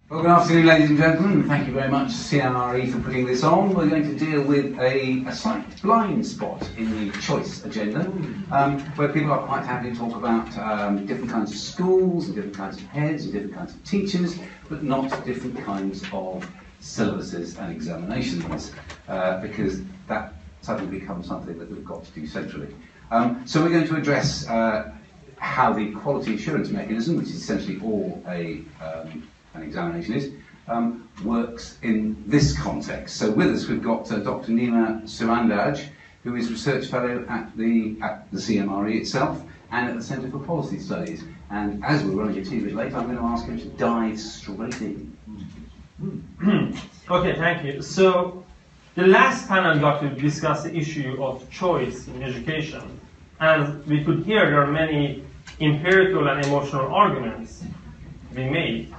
Well, good afternoon, ladies and gentlemen. Thank you very much, CMRE, for putting this on. We're going to deal with a slight blind spot in the choice agenda, where people are quite happy to talk about different kinds of schools and different kinds of heads and different kinds of teachers, but not different kinds of syllabuses and examinations, because that suddenly becomes something that we've got to do centrally. So we're going to address how the quality assurance mechanism, which is essentially all an examination is, works in this context. So with us we've got Dr. Nima Sanandaji, who is Research Fellow at the CMRE itself and at the Centre for Policy Studies. And as we're running a teeny bit late, I'm going to ask him to dive straight in. Okay, thank you. So the last panel got to discuss the issue of choice in education. And we could hear there are many empirical and emotional arguments being made.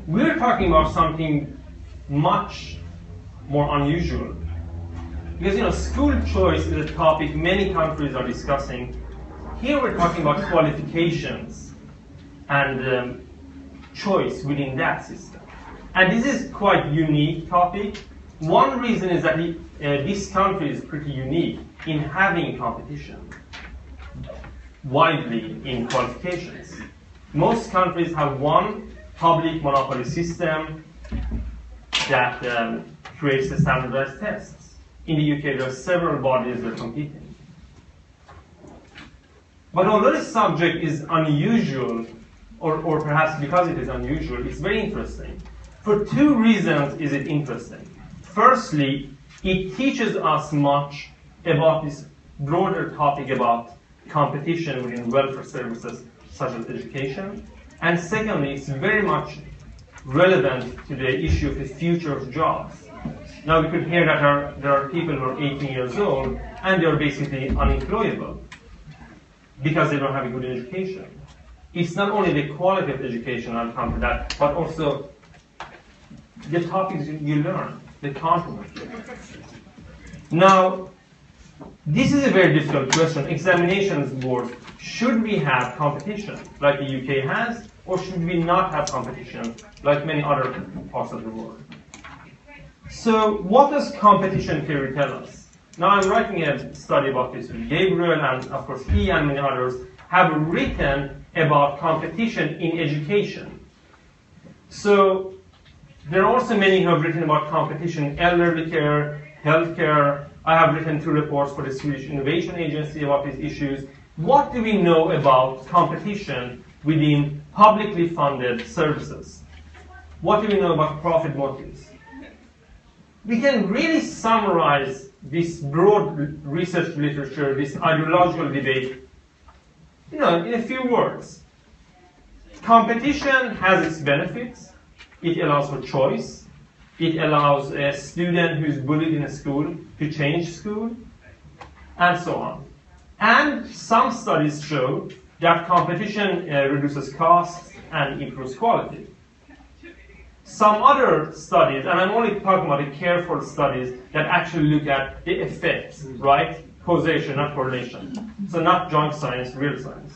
We're talking about something much more unusual. Because, school choice is a topic many countries are discussing. Here we're talking about qualifications and choice within that system. And this is quite a unique topic. One reason is that this country is pretty unique in having competition widely in qualifications. Most countries have one public monopoly system that creates the standardized tests. In the UK, there are several bodies that are competing. But although this subject is unusual, or perhaps because it is unusual, it's very interesting. For two reasons is it interesting. Firstly, it teaches us much about this broader topic about competition within welfare services such as education. And secondly, it's very much relevant to the issue of the future of jobs. Now we could hear that there are people who are 18 years old and they are basically unemployable because they don't have a good education. It's not only the quality of education, I'll come to that, but also the topics you learn, the content. Now, this is a very difficult question. Examinations board, should we have competition like the UK has, or should we not have competition like many other parts of the world? So what does competition theory tell us? Now I'm writing a study about this with Gabriel, and of course he and many others have written about competition in education. So there are also many who have written about competition in elderly care, healthcare. I have written 2 reports for the Swedish Innovation Agency about these issues. What do we know about competition within publicly funded services? What do we know about profit motives? We can really summarize this broad research literature, this ideological debate, in a few words. Competition has its benefits. It allows for choice. It allows a student who is bullied in a school to change school, and so on. And some studies show that competition reduces costs and improves quality. Some other studies, and I'm only talking about the careful studies that actually look at the effects, right? Causation, not correlation. So not junk science, real science.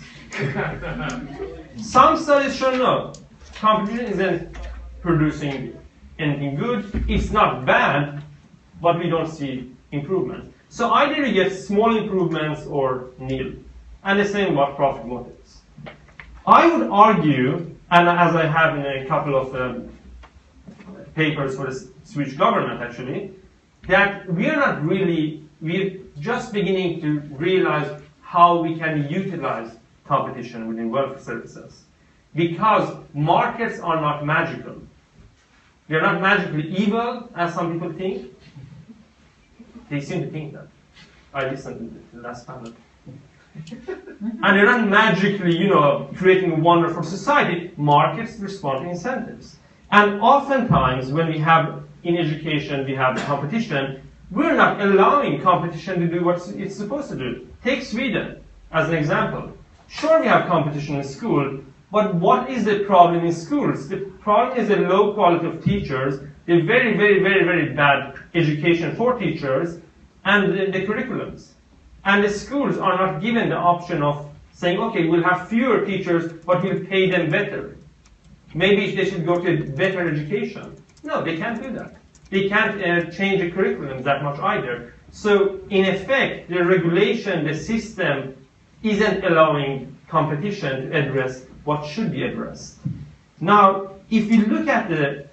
Some studies show no, competition isn't producing anything good. It's not bad, but we don't see improvement. So either we get small improvements or nil. And the same about profit motives. I would argue, and as I have in a couple of papers for the Swedish government actually, that we're just beginning to realize how we can utilize competition within welfare services. Because markets are not magical. They're not magically evil, as some people think. They seem to think that. I listened to the last panel. And they're not magically, creating a wonderful society. Markets respond to incentives. And oftentimes, when we have, in education, we have competition, we're not allowing competition to do what it's supposed to do. Take Sweden as an example. Sure, we have competition in school, but what is the problem in schools? The problem is the low quality of teachers, the very, very, very, very bad education for teachers, and the curriculums. And the schools are not given the option of saying, okay, we'll have fewer teachers, but we'll pay them better. Maybe they should go to better education. No, they can't do that. They can't change the curriculum that much either. So in effect, the regulation, the system, isn't allowing competition to address what should be addressed. Now, if you look at the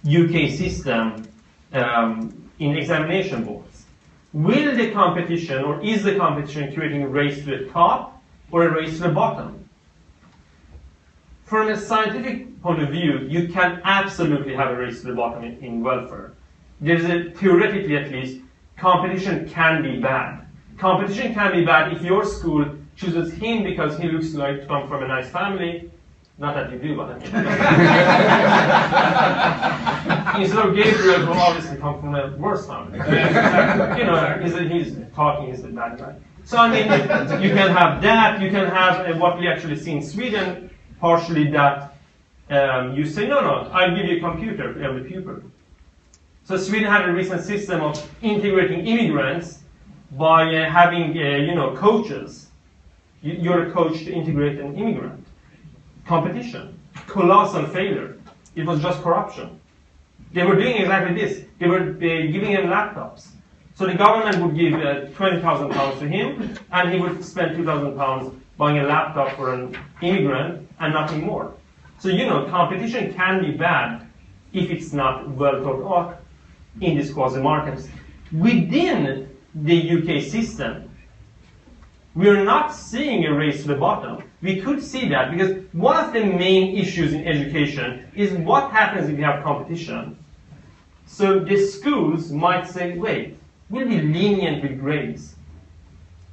UK system in examination boards, will the competition, or is the competition creating a race to the top or a race to the bottom? From a scientific point of view, you can absolutely have a race to the bottom in welfare. There's a, theoretically at least, competition can be bad. Competition can be bad if your school chooses him because he looks like to come from a nice family. Not that you do, but I mean. Instead of Gabriel, who obviously comes from a worse family. You know, he's talking, he's the bad guy. So I mean, you can have that, you can have what we actually see in Sweden, partially that you say, no, I'll give you a computer to every pupil. So Sweden had a recent system of integrating immigrants by having, coaches. You're a coach to integrate an immigrant. Competition. Colossal failure. It was just corruption. They were doing exactly this. They were giving him laptops. So the government would give £20,000 to him, and he would spend £2,000 buying a laptop for an immigrant and nothing more. So, competition can be bad if it's not well thought out in these quasi-markets. Within the UK system, we're not seeing a race to the bottom. We could see that because one of the main issues in education is what happens if you have competition. So the schools might say, wait, we'll be lenient with grades.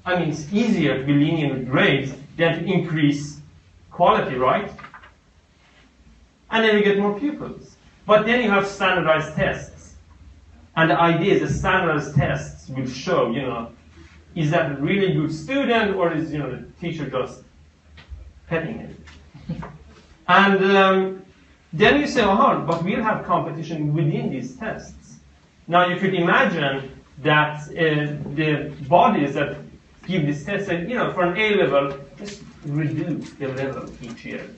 I mean, it's easier to be lenient with grades than to increase quality, right? And then we get more pupils. But then you have standardized tests. And the idea is the standardized tests will show, is that a really good student or is, the teacher just petting him? And then you say, but we'll have competition within these tests. Now you could imagine that the bodies that give this test say, for an A level, just reduce the level each year.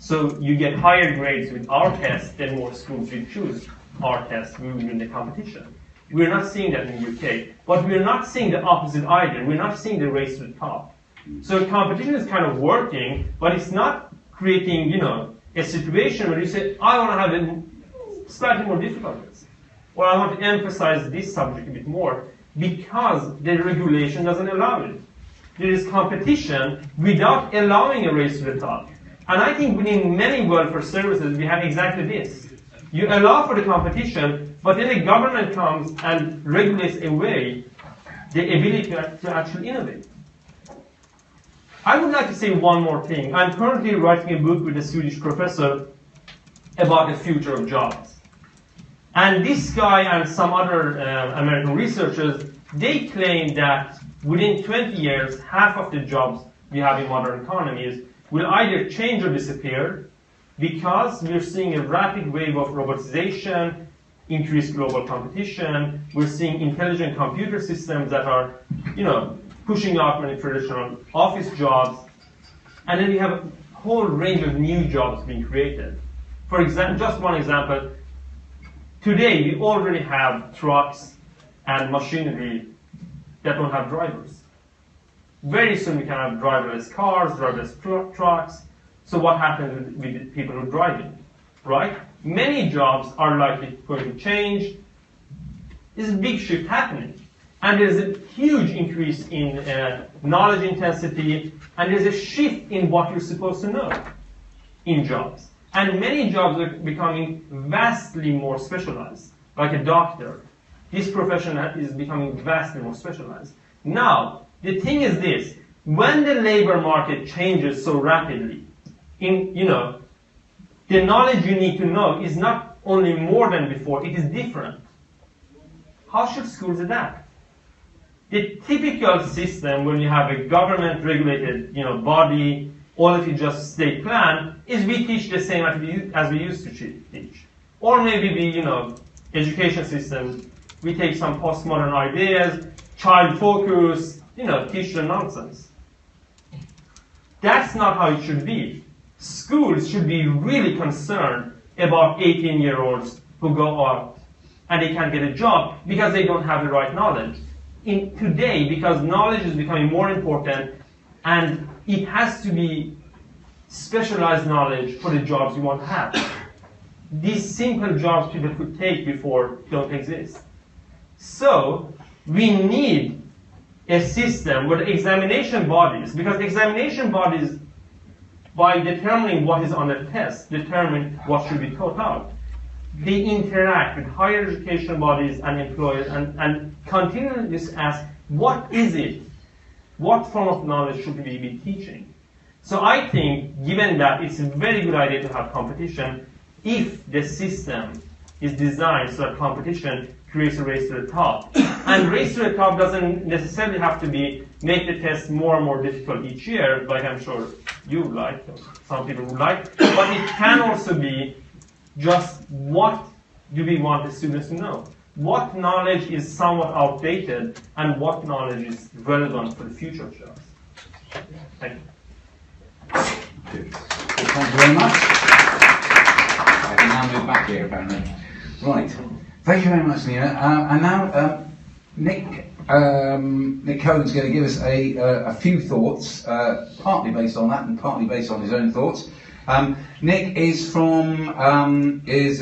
So you get higher grades with our test, then more schools will choose our test, we will win the competition. We're not seeing that in the UK. But we're not seeing the opposite either. We're not seeing the race to the top. So competition is kind of working, but it's not creating, a situation where you say, I want to have a slightly more difficult test. Or I want to emphasize this subject a bit more, because the regulation doesn't allow it. There is competition without allowing a race to the top. And I think within many welfare services, we have exactly this. You allow for the competition, but then the government comes and regulates away the ability to actually innovate. I would like to say one more thing. I'm currently writing a book with a Swedish professor about the future of jobs. And this guy and some other American researchers, they claim that within 20 years, half of the jobs we have in modern economies will either change or disappear, because we're seeing a rapid wave of robotization, increased global competition. We're seeing intelligent computer systems that are, pushing out many traditional office jobs. And then we have a whole range of new jobs being created. For example, just one example, today we already have trucks and machinery that don't have drivers. Very soon we can have driverless cars, driverless trucks. So what happens with people who are driving, right? Many jobs are likely going to change. There's a big shift happening. And there's a huge increase in knowledge intensity, and there's a shift in what you're supposed to know in jobs. And many jobs are becoming vastly more specialized, like a doctor. This profession is becoming vastly more specialized. Now, the thing is this, when the labor market changes so rapidly, the knowledge you need to know is not only more than before, it is different. How should schools adapt? The typical system when you have a government-regulated, body, all of it just state plan, is we teach the same as we used to teach. Or maybe we, education system, we take some postmodern ideas, child focus, teach them nonsense. That's not how it should be. schools should be really concerned about 18-year-olds who go out and they can't get a job because they don't have the right knowledge. In today, because knowledge is becoming more important, and it has to be specialized knowledge for the jobs you want to have. These simple jobs people could take before don't exist. So we need a system where the examination bodies, because examination bodies, by determining what is on the test, determine what should be taught out. They interact with higher education bodies and employers and continually just ask, what is it? What form of knowledge should we be teaching? So I think, given that, it's a very good idea to have competition if the system is designed so that competition creates a race to the top. And race to the top doesn't necessarily have to be make the test more and more difficult each year, like I'm sure you would like, or some people would like. But it can also be just what do we want the students to know? What knowledge is somewhat outdated and what knowledge is relevant for the future of jobs? Thank you. Thank you very much. I can now move back here, apparently. Right. Thank you very much, Nima. And now Nick Cowen's going to give us a few thoughts, partly based on that and partly based on his own thoughts. Nick is is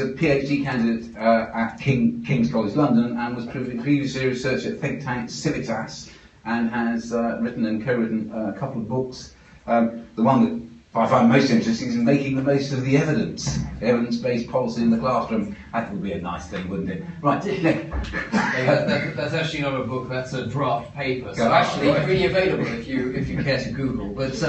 a PhD candidate at King's College London and was previously a researcher at think tank Civitas and has written and co-written a couple of books. The one that I find most interesting is making the most of the evidence-based policy in the classroom. That would be a nice thing, wouldn't it? Right, Nick. That's actually not a book, that's a draft paper. So actually, really available if you care to Google. But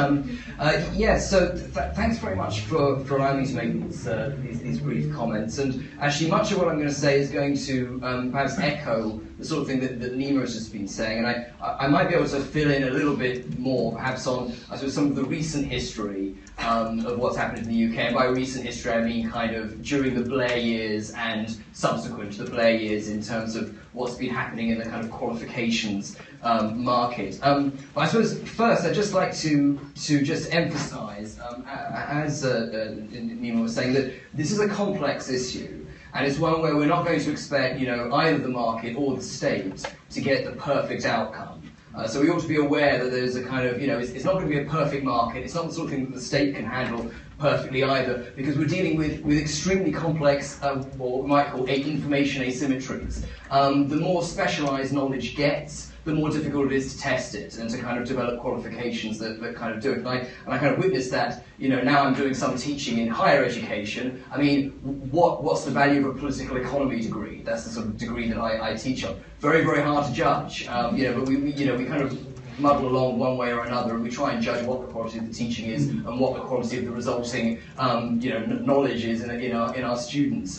yeah, so thanks very much for allowing me to make these brief comments. And actually, much of what I'm going to say is going to perhaps echo the sort of thing that Nima has just been saying. And I might be able to fill in a little bit more, perhaps on some of the recent history of what's happened in the UK. And by recent history, I mean kind of during the Blair years and subsequent to the Blair years in terms of what's been happening in the kind of qualifications market. But I suppose first I'd just like to just emphasise, as Nima was saying, that this is a complex issue. And it's one where we're not going to expect, either the market or the state to get the perfect outcome. So we ought to be aware that there's a kind of, it's not going to be a perfect market. It's not the sort of thing that the state can handle perfectly either, because we're dealing with extremely complex, what we might call information asymmetries. The more specialised knowledge gets, the more difficult it is to test it and to kind of develop qualifications that kind of do it. And I kind of witnessed that, now I'm doing some teaching in higher education. I mean, what's the value of a political economy degree? That's the sort of degree that I teach on. Very, very hard to judge. But we kind of muddle along one way or another, and we try and judge what the quality of the teaching is and what the quality of the resulting, knowledge is in our students.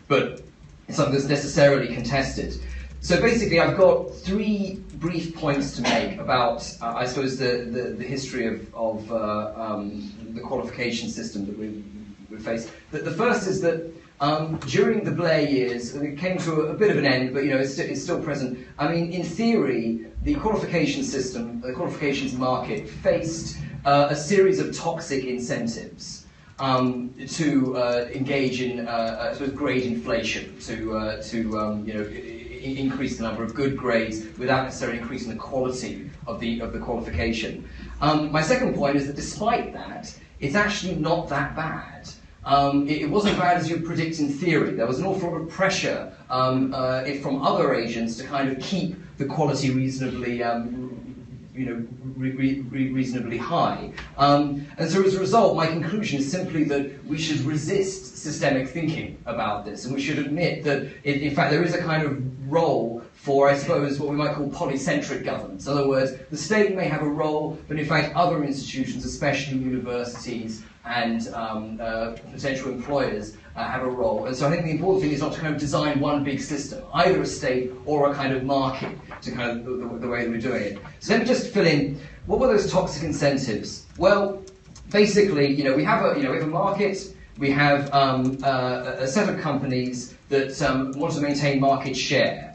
But it's something that's necessarily contested. So basically, I've got three brief points to make about, I suppose, the history of the qualification system that we face. The first is that during the Blair years, it came to a bit of an end, but it's still present. I mean, in theory, the qualification system, the qualifications market, faced a series of toxic incentives to engage in, I suppose, grade inflation, to increase the number of good grades without necessarily increasing the quality of the qualification. My second point is that despite that, it's actually not that bad. It wasn't bad as you'd predict in theory. There was an awful lot of pressure from other agents to kind of keep the quality reasonably reasonably high. And so as a result, my conclusion is simply that we should resist systemic thinking about this, and we should admit that, in fact, there is a kind of role for, I suppose, what we might call polycentric governance. In other words, the state may have a role, but in fact other institutions, especially universities and potential employers, have a role. And so I think the important thing is not to kind of design one big system, either a state or a kind of market, to kind of the way that we're doing it. So let me just fill in, what were those toxic incentives? Well, basically, we have a market. We have a set of companies that want to maintain market share.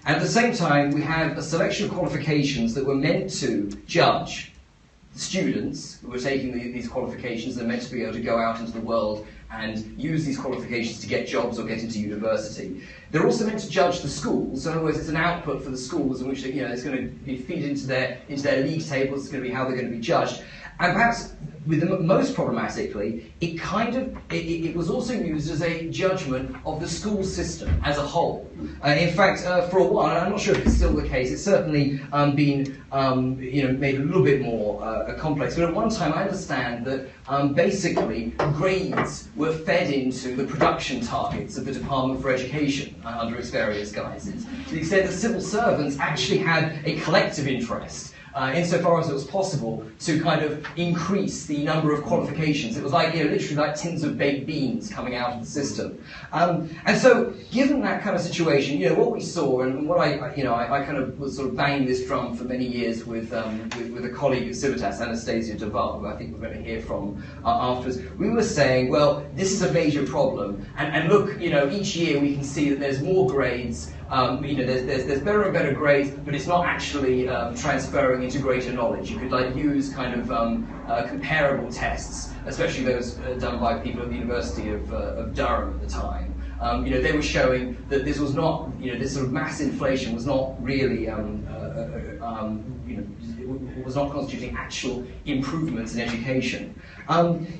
And at the same time, we have a selection of qualifications that were meant to judge students who are taking these qualifications are meant to be able to go out into the world and use these qualifications to get jobs or get into university. They're also meant to judge the schools. So in other words, it's an output for the schools in which it's going to be feed into their league tables. It's going to be how they're going to be judged. And perhaps with the most problematically, it was also used as a judgment of the school system as a whole. In fact, for a while, and I'm not sure if it's still the case, it's certainly been made a little bit more complex. But at one time, I understand that basically grades were fed into the production targets of the Department for Education under its various guises, to the extent that civil servants actually had a collective interest insofar as it was possible to kind of increase the number of qualifications. It was like, literally like tins of baked beans coming out of the system. And so, given that kind of situation, what we saw, and what I kind of was sort of banging this drum for many years with a colleague at Civitas, Anastasia Duval, who I think we're going to hear from afterwards. We were saying, well, this is a major problem, and look, each year we can see that there's more grades. There's better and better grades, but it's not actually transferring into greater knowledge. You could use kind of comparable tests, especially those done by people at the University of Durham at the time. They were showing that this was not, this sort of mass inflation was not really, was not constituting actual improvements in education.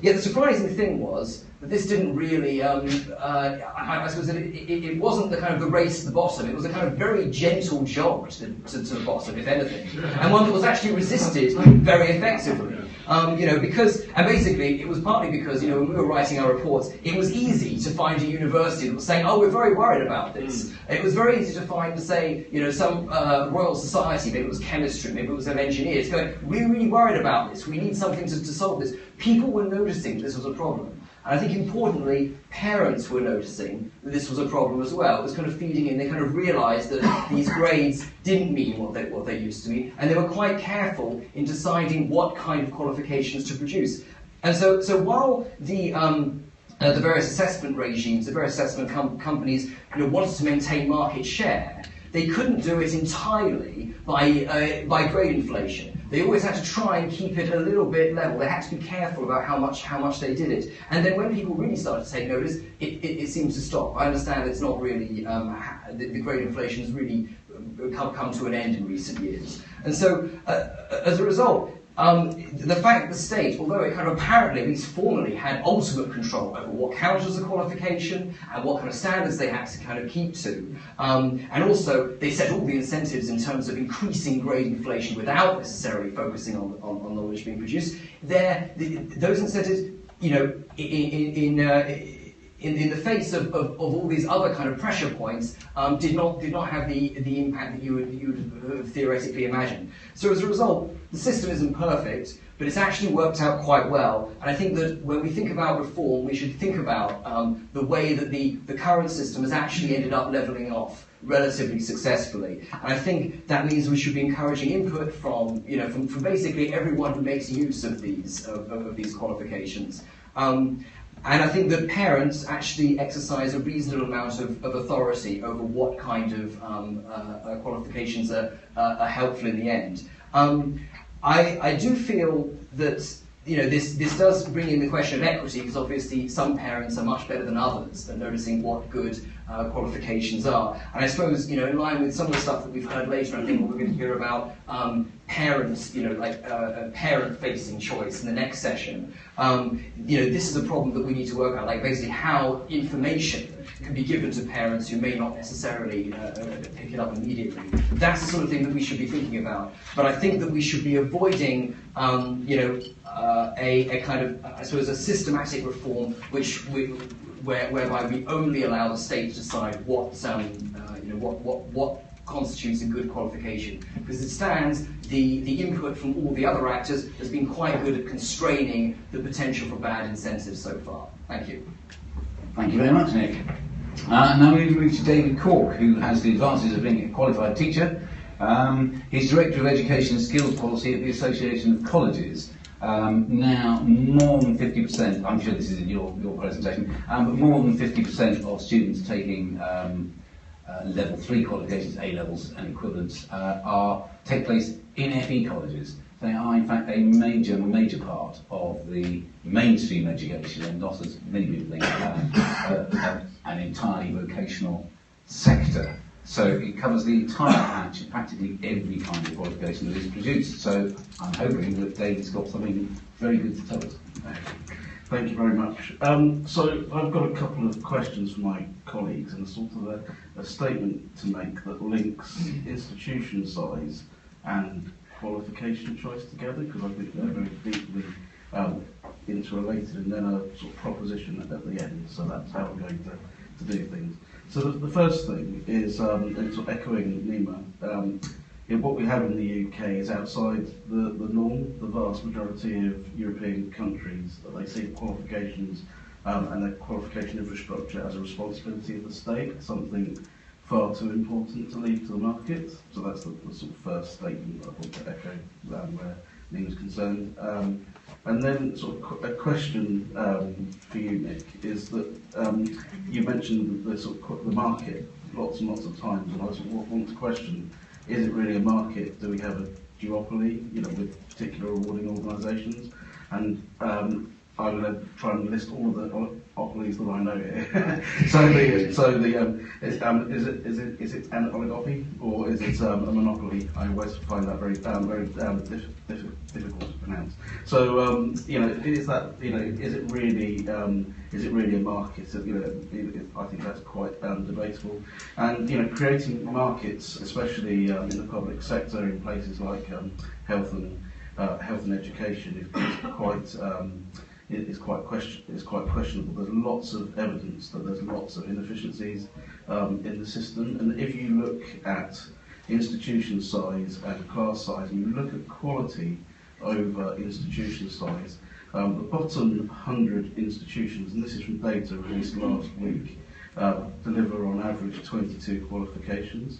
Yet the surprising thing was that this didn't really, I suppose that it wasn't the kind of the race to the bottom, it was a kind of very gentle jog to the bottom, if anything, and one that was actually resisted very effectively. And basically it was partly because, when we were writing our reports, it was easy to find a university that was saying, oh, we're very worried about this. It was very easy to find, say, some Royal Society, maybe it was chemistry, maybe it was engineers, going, we're really worried about this, we need something to solve this. People were noticing this was a problem. And I think importantly, parents were noticing that this was a problem as well. It was kind of feeding in. They kind of realised that these grades didn't mean what they used to mean, and they were quite careful in deciding what kind of qualifications to produce. And so while the various assessment regimes, the various assessment companies, wanted to maintain market share, they couldn't do it entirely by grade inflation. They always had to try and keep it a little bit level. They had to be careful about how much they did it. And then when people really started to take notice, it seems to stop. I understand it's not really, the grade inflation has really come to an end in recent years. And so, as a result, the fact that the state, although it kind of apparently, at least formally, had ultimate control over what counted as a qualification and what kind of standards they had to kind of keep to, and also they set all the incentives in terms of increasing grade inflation without necessarily focusing on knowledge being produced, those incentives, in the face of all these other kind of pressure points, did not have the impact that you would have theoretically imagined. So as a result, the system isn't perfect, but it's actually worked out quite well. And I think that when we think about reform, we should think about the way that the current system has actually ended up levelling off relatively successfully. And I think that means we should be encouraging input from basically everyone who makes use of these qualifications. And I think that parents actually exercise a reasonable amount of authority over what kind of qualifications are helpful in the end. I do feel that this does bring in the question of equity, because obviously some parents are much better than others at noticing what good qualifications are. And I suppose, in line with some of the stuff that we've heard later, I think we're going to hear about parents, parent-facing choice in the next session. This is a problem that we need to work out, basically how information can be given to parents who may not necessarily pick it up immediately. That's the sort of thing that we should be thinking about. But I think that we should be avoiding, a kind of, I suppose, a systematic reform whereby we only allow the state to decide what constitutes a good qualification. Because as it stands, the input from all the other actors has been quite good at constraining the potential for bad incentives so far. Thank you. Thank you very much, Nick. Now we move to David Corke, who has the advantage of being a qualified teacher. He's Director of Education and Skills Policy at the Association of Colleges. Now, more than 50%, I'm sure this is in your presentation, but more than 50% of students taking level 3 qualifications, A levels and equivalents, take place in FE colleges. They are, in fact, a major part of the mainstream education, and not, as many people think, an entirely vocational sector. So it covers the entire patch, practically every kind of qualification that is produced. So I'm hoping that David's got something very good to tell us. Thank you very much. So I've got a couple of questions for my colleagues and sort of a statement to make that links institution size and qualification choice together, because I think they're very deeply interrelated, and then a sort of proposition at the end. So that's how we're going to do things. So the first thing is, and sort of echoing Nima, what we have in the UK is outside the norm. The vast majority of European countries, they see qualifications and their qualification infrastructure as a responsibility of the state, something far too important to leave to the market. So that's the sort of first statement that I want to echo where Nima's concerned. And then sort of a question for you, Nick, is that you mentioned the sort of the market lots and lots of times, and I sort of want to question, is it really a market? Do we have a duopoly, with particular awarding organisations? And I'm going to try and list all of the oligopolies that I know here. Is it an oligopoly or is it a monopoly? I always find that very difficult to pronounce. So is it really a market? I think that's quite debatable. And creating markets, especially in the public sector, in places like health and education, is quite questionable. There's lots of evidence that there's lots of inefficiencies in the system, and if you look at institution size and class size, and you look at quality over institution size, the bottom 100 institutions, and this is from data released last week, deliver on average 22 qualifications.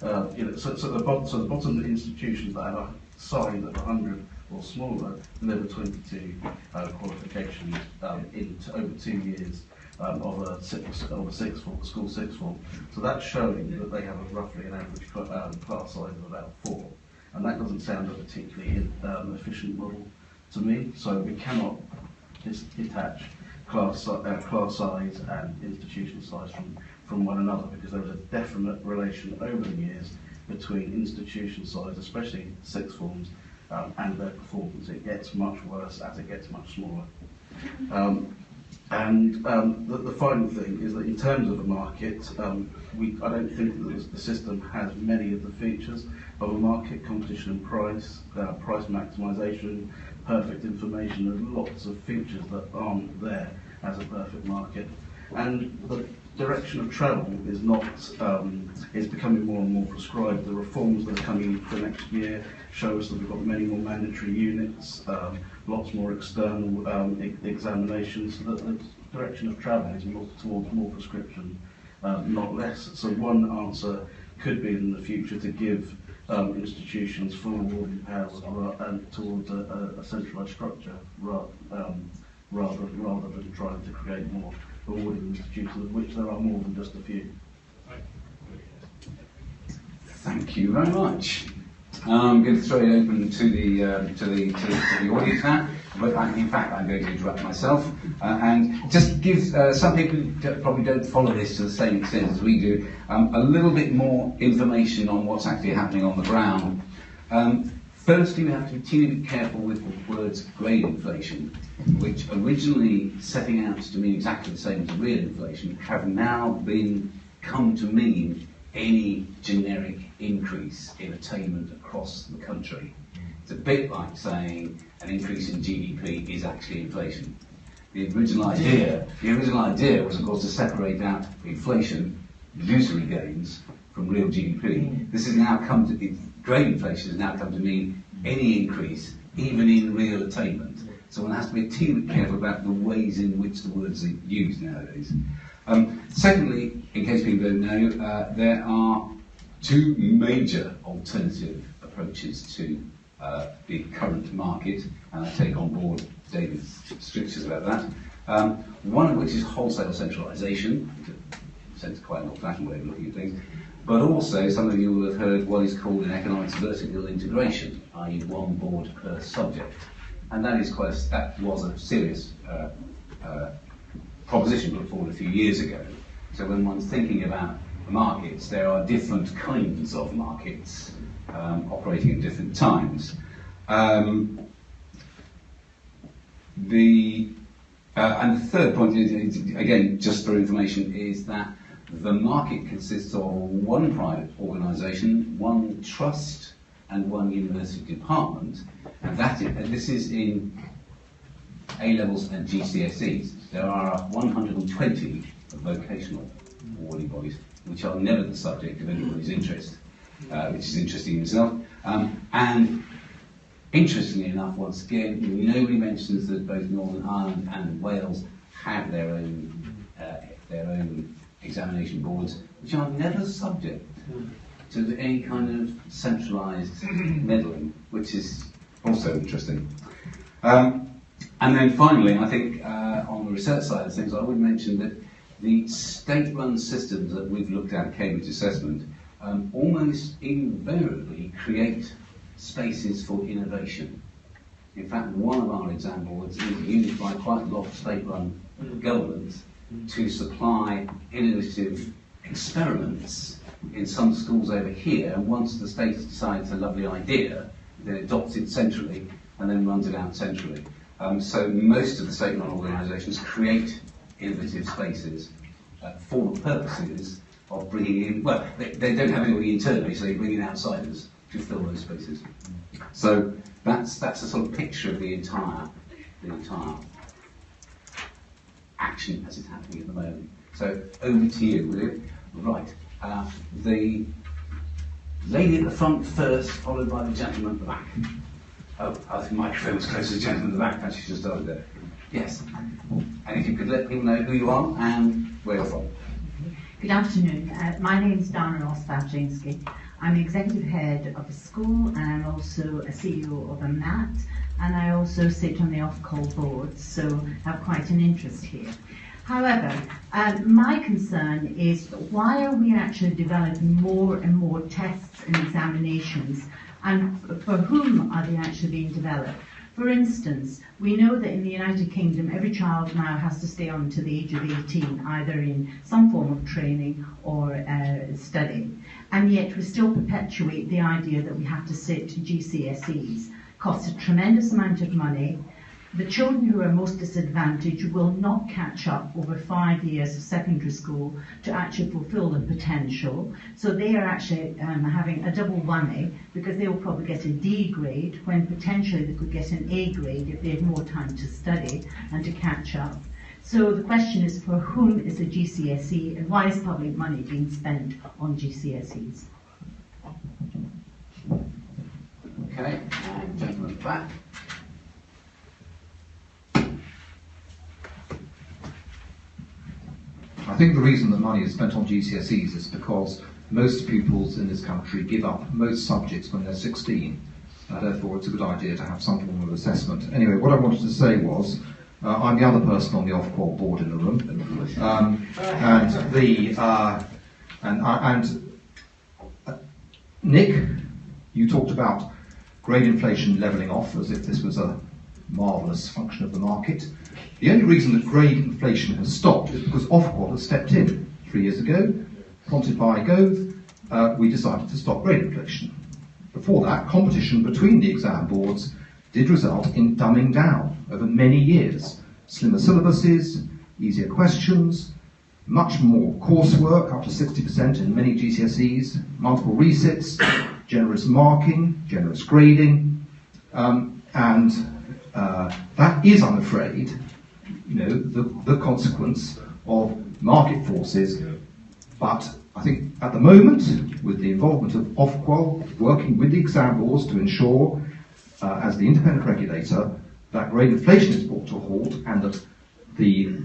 So the bottom institutions that have a size of 100 or smaller deliver 22 qualifications over 2 years of a sixth form, school sixth form. So that's showing that they have roughly an average class size of about 4, and that doesn't sound a particularly efficient model to me. So we cannot detach class size and institution size from one another, because there is a definite relation over the years between institution size, especially sixth forms, and their performance. It gets much worse as it gets much smaller. The final thing is that in terms of a market, I don't think that the system has many of the features of a market: competition and price maximisation, perfect information. There's lots of features that aren't there as a perfect market. And the direction of travel is not is becoming more and more prescribed. The reforms that are coming for next year show us that we've got many more mandatory units, lots more external examinations, so that the direction of travel is more towards more prescription, not less. So one answer could be in the future to give institutions full awarding powers and towards a centralised structure rather than trying to create more awarding institutions, of which there are more than just a few. Thank you very much. I'm going to throw it open to the audience now, but in fact I'm going to interrupt myself and just give some people who probably don't follow this to the same extent as we do a little bit more information on what's actually happening on the ground. Firstly, we have to be terribly careful with the words grade inflation, which originally setting out to mean exactly the same as real inflation, have now come to mean any generic increase in attainment across the country. It's a bit like saying an increase in GDP is actually inflation. The original idea was, of course, to separate out inflation, illusory gains, from real GDP. This has now come to grade inflation has now come to mean any increase, even in real attainment. So one has to be a teeny bit careful about the ways in which the words are used nowadays. Secondly, in case people don't know, there are two major alternative approaches to the current market, and I take on board David's strictures about that. One of which is wholesale centralisation, which is quite an old-fashioned way of looking at things, but also some of you will have heard what is called in economics vertical integration, i.e. one board per subject. And that is that was a serious proposition put forward a few years ago. So when one's thinking about markets, there are different kinds of markets operating at different times. And the third point is, again, just for information, is that the market consists of one private organisation, one trust, and one university department, and this is in A-levels and GCSEs. There are 120 vocational awarding bodies, which are never the subject of anybody's interest, which is interesting in itself. And interestingly enough, once again, nobody mentions that both Northern Ireland and Wales have their own examination boards, which are never subject to any kind of centralised meddling, which is also interesting. And then finally, I think on the research side of things, I would mention that the state-run systems that we've looked at Cambridge Assessment almost invariably create spaces for innovation. In fact, one of our exam boards is used by quite a lot of state-run governments to supply innovative experiments in some schools over here, and once the state decides a lovely idea, then it adopts it centrally and then runs it out centrally. So most of the state-run organisations create innovative spaces for the purposes of bringing in, well, they don't have anybody internally, so they bring in outsiders to fill those spaces. So that's a sort of picture of the entire action as it's happening at the moment. So over to you, will you? Right. The lady at the front first, followed by the gentleman at the back. Oh, I think the microphone was close to the gentleman at the back, actually just over there. Yes. And if you could let people know who you are and where you're from. Good afternoon. My name is Dana Ross-Bawczyński. I'm the executive head of a school, and I'm also a CEO of a MAT, and I also sit on the off-call board, so have quite an interest here. However, my concern is why are we actually developing more and more tests and examinations, and for whom are they actually being developed? For instance, we know that in the United Kingdom, every child now has to stay on to the age of 18, either in some form of training or study. And yet we still perpetuate the idea that we have to sit GCSEs. Costs a tremendous amount of money. The children who are most disadvantaged will not catch up over 5 years of secondary school to actually fulfill their potential. So they are actually having a double whammy, because they will probably get a D grade when potentially they could get an A grade if they had more time to study and to catch up. So the question is, for whom is a GCSE, and why is public money being spent on GCSEs? Okay, and gentleman at the back. I think the reason that money is spent on GCSEs is because most pupils in this country give up most subjects when they're 16. Therefore, it's a good idea to have some form of assessment. Anyway, what I wanted to say was, I'm the other person on the off-qual board in the room, Nick, you talked about grade inflation levelling off as if this was a marvellous function of the market. The only reason that grade inflation has stopped is because Ofqual has stepped in 3 years ago, prompted by Gove. We decided to stop grade inflation. Before that, competition between the exam boards did result in dumbing down over many years. Slimmer syllabuses, easier questions, much more coursework, up to 60% in many GCSEs, multiple resits, generous marking, generous grading, and that is, I'm afraid, the consequence of market forces. But I think at the moment, with the involvement of Ofqual working with the exam boards to ensure, as the independent regulator, that grade inflation is brought to a halt, and that the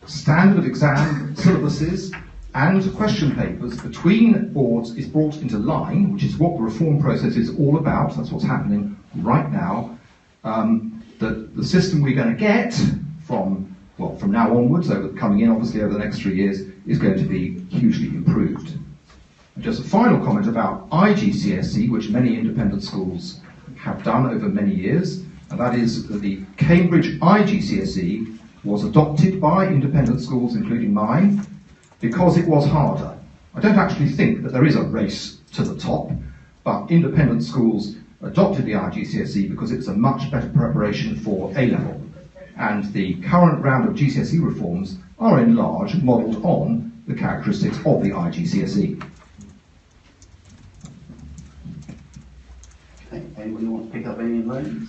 standard of exam syllabuses and question papers between boards is brought into line, which is what the reform process is all about. That's what's happening right now. The system we're going to get from now onwards, coming in obviously over the next 3 years, is going to be hugely improved. And just a final comment about IGCSE, which many independent schools have done over many years, and that is that the Cambridge IGCSE was adopted by independent schools, including mine, because it was harder. I don't actually think that there is a race to the top, but independent schools adopted the IGCSE because it's a much better preparation for A-level. And the current round of GCSE reforms are in large modelled on the characteristics of the IGCSE. Okay. Anybody want to pick up any of those?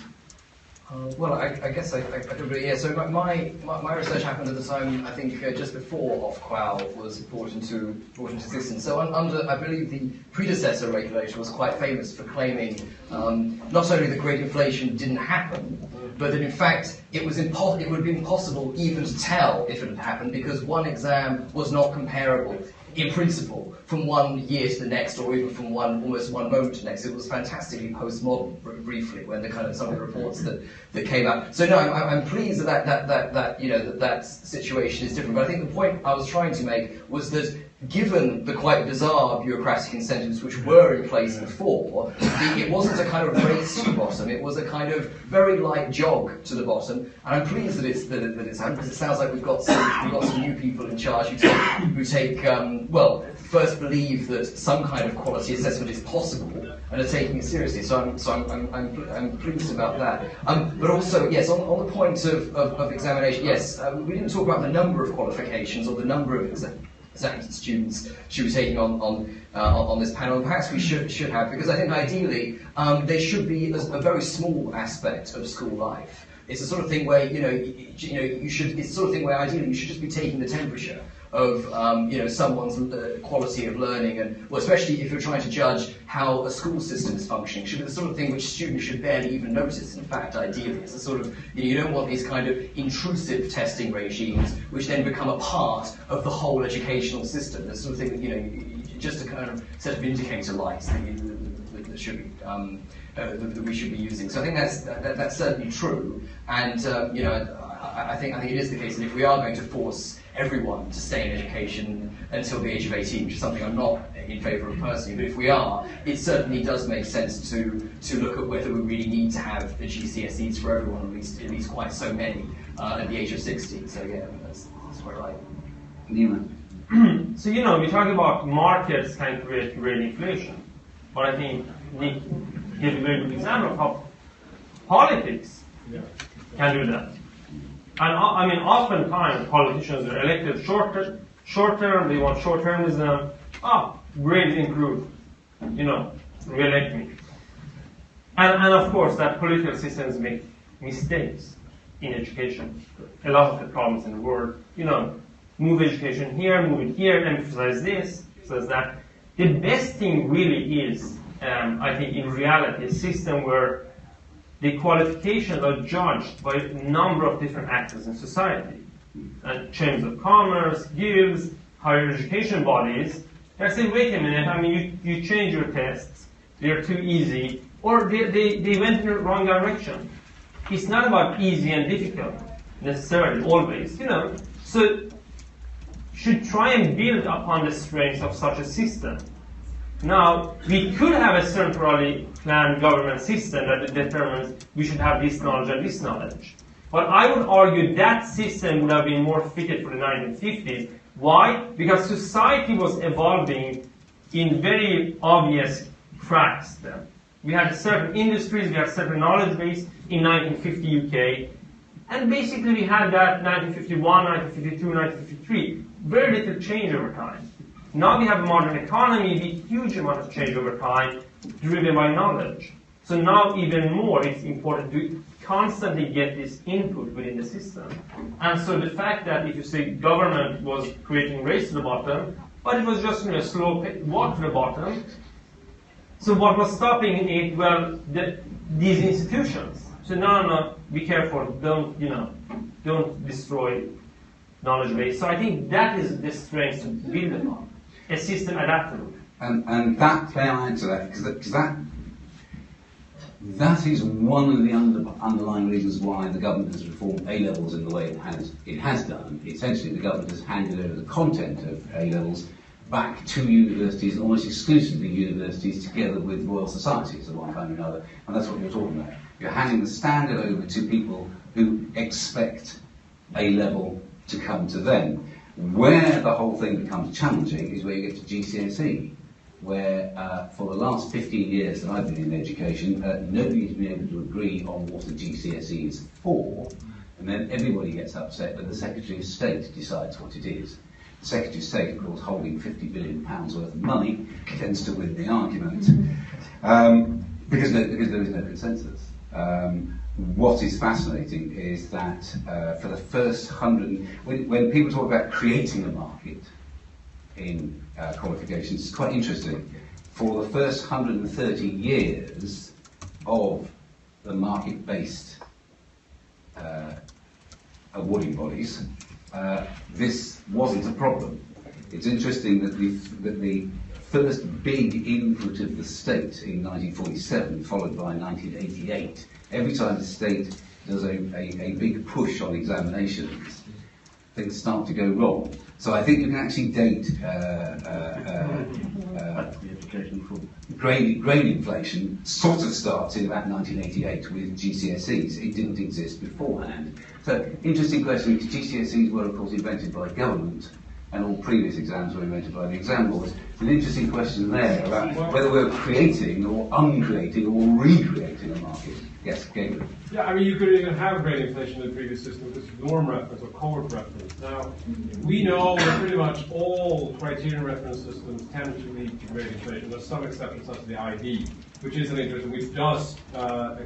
Well, I guess I don't really, yeah, so my research happened at the time, I think, just before Off-Qual was brought into existence. So under, I believe the predecessor regulator was quite famous for claiming not only that great inflation didn't happen, but that in fact it would have been impossible even to tell if it had happened because one exam was not comparable in principle from one year to the next, or even from almost one moment to the next. It was fantastically postmodern, briefly, when the kind of some of the reports that came out. So no, I'm pleased that situation is different. But I think the point I was trying to make was that given the quite bizarre bureaucratic incentives which were in place before, it wasn't a kind of race to the bottom, it was a kind of very light jog to the bottom, and I'm pleased that it's happened, because it sounds like we've got some new people in charge who take well, first believe that some kind of quality assessment is possible and are taking it seriously. So I'm pleased about that. But also, yes, on the point of examination, yes, we didn't talk about the number of qualifications or the number of exams students should be taking on this panel. Perhaps we should have, because I think ideally they should be a very small aspect of school life. It's the sort of thing where you should. It's the sort of thing where ideally you should just be taking the temperature of someone's quality of learning, and well, especially if you're trying to judge how a school system is functioning, should be the sort of thing which students should barely even notice. In fact, ideally, it's the sort of you don't want these kind of intrusive testing regimes which then become a part of the whole educational system. The sort of thing that just a kind of set of indicator lights that should be. That we should be using. So I think that's certainly true, and I think it is the case that if we are going to force everyone to stay in education until the age of 18, which is something I'm not in favour of personally, but if we are, it certainly does make sense to look at whether we really need to have the GCSEs for everyone, at least quite so many at the age of 16. So yeah, that's quite right. Nima. So we talk about markets can create great inflation, but I think Nick gave a very good example of how politics can do that. And I mean, oftentimes politicians are elected short term, they want short-termism. Grades improve, re-elect me. And of course, that political systems make mistakes in education. A lot of the problems in the world, move education here, move it here, emphasize this, emphasize that. The best thing really is, I think, in reality, a system where the qualifications are judged by a number of different actors in society. And Chambers of Commerce, guilds, higher education bodies. They say, wait a minute, I mean, you change your tests, they're too easy, or they went in the wrong direction. It's not about easy and difficult, necessarily, always, So, should try and build upon the strengths of such a system. Now, we could have a centrally planned government system that determines we should have this knowledge and this knowledge. But I would argue that system would have been more fitted for the 1950s. Why? Because society was evolving in very obvious cracks then. We had certain industries, we had certain knowledge base in 1950 UK, and basically we had that 1951, 1952, 1953. Very little change over time. Now we have a modern economy with huge amount of change over time, driven by knowledge. So now even more it's important to constantly get this input within the system. And so the fact that if you say government was creating race to the bottom, but it was just a slow walk to the bottom. So what was stopping it? Well, these institutions. So no, be careful, don't destroy knowledge base. So I think that is the strength to build upon. A system adaptable. And that, may I answer that? Because that is one of the underlying reasons why the government has reformed A-levels in the way it has done. Essentially, the government has handed over the content of A-levels back to universities, almost exclusively universities, together with royal societies of one kind or another. And that's what you're talking about. You're handing the standard over to people who expect a level to come to them. Where the whole thing becomes challenging is where you get to GCSE, where for the last 15 years that I've been in education, nobody's been able to agree on what a GCSE is for, and then everybody gets upset when the Secretary of State decides what it is. The Secretary of State, of course, holding £50 billion worth of money, tends to win the argument, because there is no consensus. What is fascinating is that for the first 100, when people talk about creating a market in qualifications, it's quite interesting. For the first 130 years of the market-based awarding bodies, this wasn't a problem. It's interesting that the first big input of the state in 1947, followed by 1988, every time the state does a big push on examinations, things start to go wrong. So I think you can actually date grade inflation sort of starts in about 1988 with GCSEs. It didn't exist beforehand. So interesting question, because GCSEs were of course invented by government, and all previous exams were invented by the exam boards. It's an interesting question there about whether we're creating or uncreating or recreating a market. Yes, Gabriel. Yeah, I mean, you could even have grade inflation in the previous system because of norm reference or cohort reference. Now, we know that pretty much all criterion reference systems tend to lead to grade inflation. There's some exceptions such as the IB, which is an interesting, which does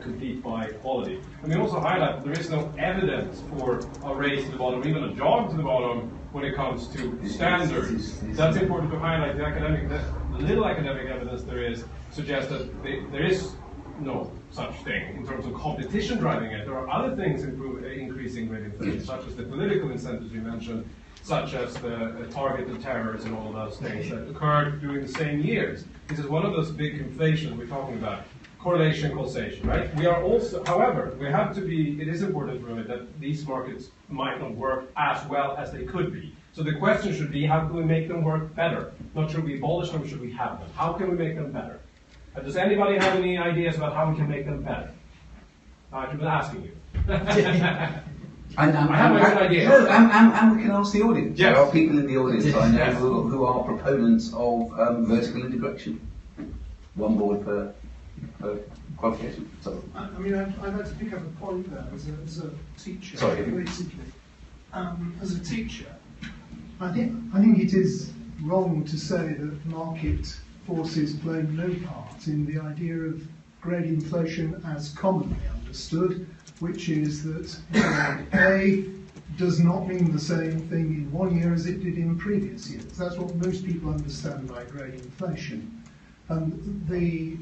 compete by quality. And we also highlight that there is no evidence for a race to the bottom, even a jog to the bottom, when it comes to standards. That's important to highlight. The little academic evidence there is suggests that there is no such thing in terms of competition driving it. There are other things increasing grade inflation, such as the political incentives you mentioned, such as the targeted terrors and all of those things that occurred during the same years. This is one of those big conflations we're talking about. Correlation, causation, right? We are also, however, we have to be, it is important to remember that these markets might not work as well as they could be. So the question should be, how can we make them work better? Not should we abolish them, should we have them? How can we make them better? Does anybody have any ideas about how we can make them better? I've been asking you. I have my own idea. No, and we can ask the audience. Yes. There are people in the audience I know who are proponents of vertical integration. One board per qualification. So. I mean, I'd like to pick up a point there as a teacher. Sorry. Basically, as a teacher, I think it is wrong to say that market forces play no part in the idea of grade inflation as commonly understood, which is that grade A does not mean the same thing in one year as it did in previous years. That's what most people understand by grade inflation. And the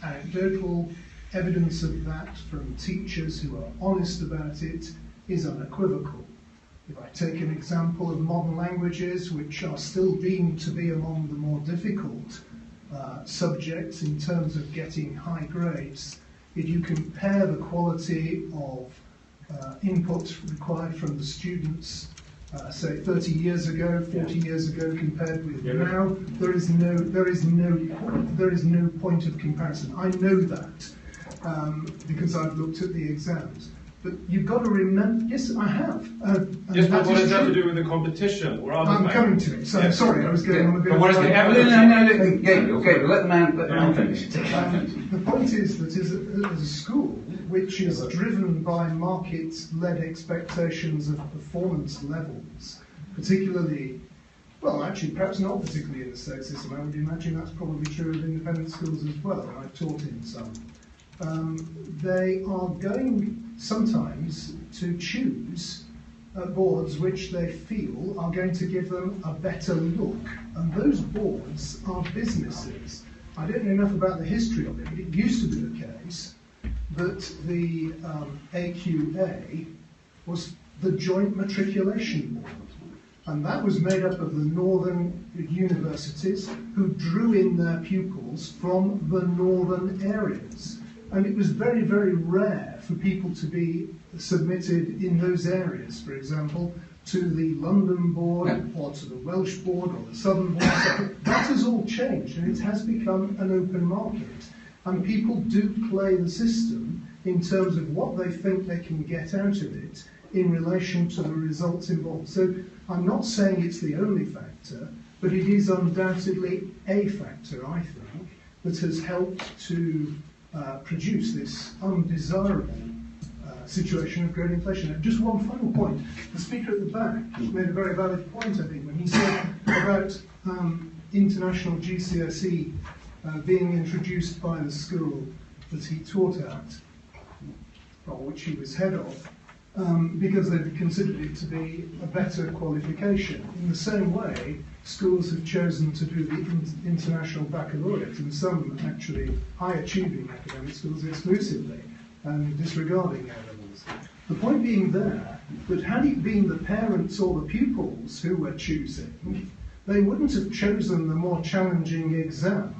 anecdotal evidence of that from teachers who are honest about it is unequivocal. If I take an example of modern languages, which are still deemed to be among the more difficult subjects in terms of getting high grades, if you compare the quality of input required from the students, say 30 years ago, 40 years ago, compared with now, there is no point of comparison. I know that because I've looked at the exams. But you've got to remember, yes, I have. Yes, but what does that to do with the competition? Or I'm coming to it. So I'm sorry, I was getting on a bit. But what is the evidence? No, Gabriel, let the man finish. The point is that as a school, which is driven by market-led expectations of performance levels, particularly, well, actually, perhaps not particularly in the state system. I would imagine that's probably true of independent schools as well. I've taught in some. They are going sometimes to choose boards which they feel are going to give them a better look. And those boards are businesses. I don't know enough about the history of it, but it used to be the case that the AQA was the Joint Matriculation Board. And that was made up of the northern universities who drew in their pupils from the northern areas. And it was very, very rare for people to be submitted in those areas. For example, to the London board or to the Welsh board or the Southern board. That has all changed, and it has become an open market. And people do play the system in terms of what they think they can get out of it in relation to the results involved. So I'm not saying it's the only factor, but it is undoubtedly a factor, I think, that has helped to produce this undesirable situation of great inflation. And just one final point. The speaker at the back made a very valid point, I think, when he said about international GCSE being introduced by the school that he taught at, or which he was head of, because they considered it to be a better qualification. In the same way, schools have chosen to do the international baccalaureate, and some actually high-achieving academic schools exclusively, and disregarding A-levels. The point being there, that had it been the parents or the pupils who were choosing, they wouldn't have chosen the more challenging exam.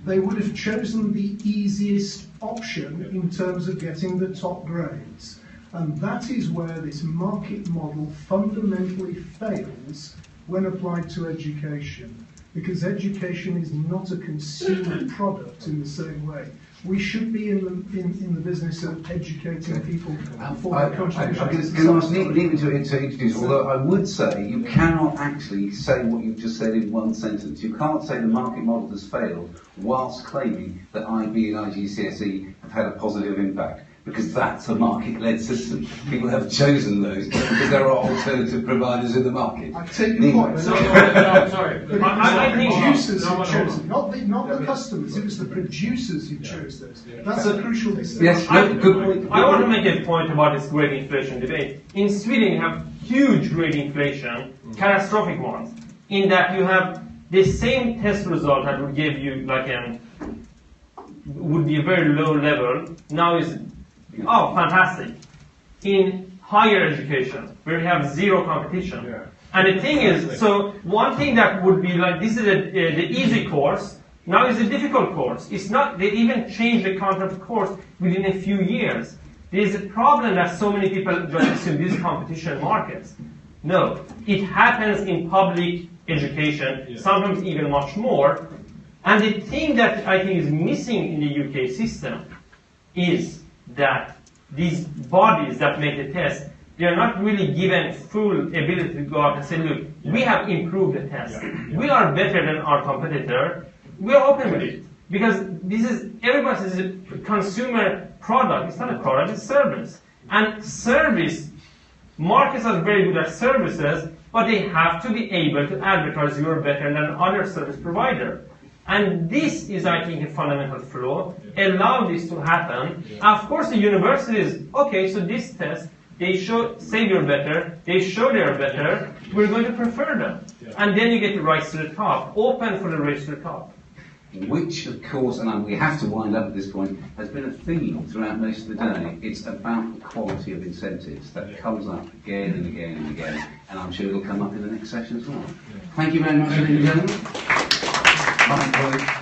They would have chosen the easiest option in terms of getting the top grades. And that is where this market model fundamentally fails when applied to education, because education is not a consumer product in the same way. We should be in the business of educating people for their contributions. I'm going to ask Nima to introduce, although I would say you cannot actually say what you've just said in one sentence. You can't say the market model has failed whilst claiming that IB and IGCSE have had a positive impact, because that's a market-led system. People have chosen those because there are alternative providers in the market. I take your point. No, sorry. But I think producers who chose them, not the customers. It was the producers who chose those. That's a crucial distinction. Yes, good point. I want to make a point about this grade inflation debate. In Sweden, you have huge grade inflation, catastrophic ones, in that you have the same test result that would give you would be a very low level. Now is fantastic. In higher education, where you have zero competition. Yeah. And the thing is, so one thing that would be like, this is the easy course, now is a difficult course. It's not, they even change the content of the course within a few years. There's a problem that so many people just assume these competition markets. No, it happens in public education, sometimes even much more. And the thing that I think is missing in the UK system is that these bodies that make the test, they are not really given full ability to go out and say, look, we have improved the test. We are better than our competitor. We are open with it. Because everybody says a consumer product. It's not a product, it's service. And service, markets are very good at services, but they have to be able to advertise you're better than other service provider. And this is, I think, a fundamental flaw. Allow this to happen. Of course, the universities, okay, so this test, they say you're better, they show they're better, we're going to prefer them. And then you get the rise to the top, open for the race to the top. Which, of course, and we have to wind up at this point, has been a theme throughout most of the day. It's about the quality of incentives that comes up again and again and again, and I'm sure it'll come up in the next session as well. Thank you very much, ladies and gentlemen. Bye,